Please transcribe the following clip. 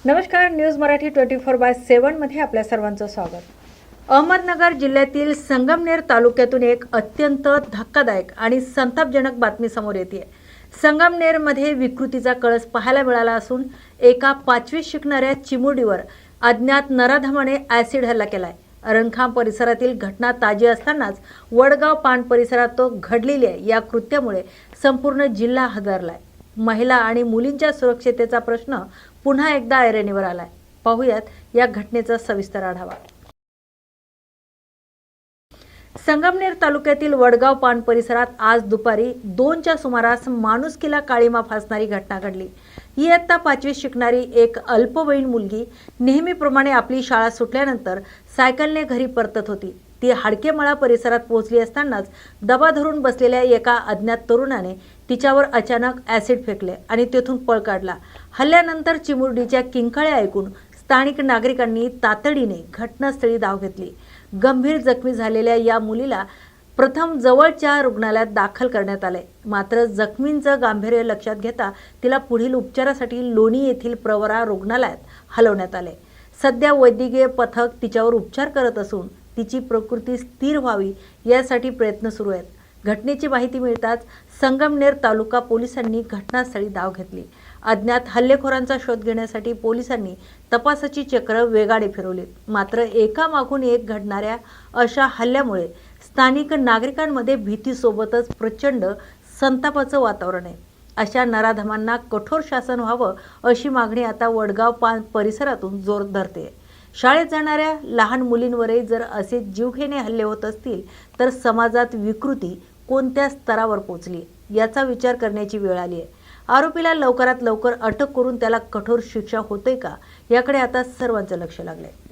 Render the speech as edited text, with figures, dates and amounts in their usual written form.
नमस्कार, न्यूज मराठी 24/7 मध्ये आपल्या सर्वांचं स्वागत. अहमदनगर जिल्ह्यातील संगमनेर तालुक्यातून एक अत्यंत धक्कादायक आणि संतापजनक बातमी समोर येते. संगमनेरमध्ये विकृतीचा कळस पाहायला मिळाला असून एका 5वीत शिकणाऱ्या चिमुरडीवर अज्ञात नराधमाने ॲसिड हल्ला केलाय. अरणखांब परिसरातील घटना ताजी असतानाच वडगाव पान परिसरात तो घडलेल्या या कृत्यामुळे संपूर्ण जिल्हा हादरलाय. महिला आणि मुलींच्या सुरक्षिततेचा प्रश्न पुन्हा एकदा ऐरणीवर आलाय. पाहूयात या घटनेचा सविस्तर आढावा. संगमनेर तालुक्यातील वडगाव पान परिसरात आज दुपारी 2च्या सुमारास माणुसकीला काळीमा फासणारी घटना घडली. इयत्ता 5वीत शिकणारी एक अल्पवयीन मुलगी नेहमीप्रमाणे आपली शाळा सुटल्यानंतर सायकलने घरी परतत होती. ती हाडकेमळा परिसरात पोहोचली असतानाच दबा धरून बसलेल्या एका अज्ञात तरुणाने तिच्यावर अचानक ॲसिड फेकले आणि तेथून पळ काढला. हल्ल्यानंतर चिमुरडीच्या किंकाळ्या ऐकून स्थानिक नागरिकांनी तातडीने घटनास्थळी धाव घेतली. गंभीर जखमी झालेल्या या मुलीला प्रथम जवळच्या रुग्णालयात दाखल करण्यात आले. मात्र जखमींचं गांभीर्य लक्षात घेता तिला पुढील उपचारासाठी लोणी येथील प्रवरा रुग्णालयात हलवण्यात आले. सध्या वैद्यकीय पथक तिच्यावर उपचार करत असून तिची प्रकृती स्थिर व्हावी यासाठी प्रयत्न सुरू आहेत. घटनेची माहिती मिळताच संगमनेर तालुका पोलिसांनी घटनास्थळी धाव घेतली. अज्ञात हल्लेखोरांचा शोध घेण्यासाठी पोलिसांनी तपासाची चक्र वेगाने फिरवली. मात्र एकामागून एक घडणाऱ्या अशा हल्ल्यामुळे स्थानिक नागरिकांमध्ये भीतीसोबतच प्रचंड संतापाचं वातावरण आहे. अशा नराधमांना कठोर शासन व्हावं अशी मागणी आता वडगाव पान परिसरातून जोर धरते. शाळेत जाणाऱ्या लहान मुलींवरही जर असे जीवघेणे हल्ले होत असतील तर समाजात विकृती कोणत्या स्तरावर पोहोचली याचा विचार करण्याची वेळ आली आहे. आरोपीला लवकरात लवकर अटक करून त्याला कठोर शिक्षा होते का याकडे आता सर्वांचं लक्ष लागलंय.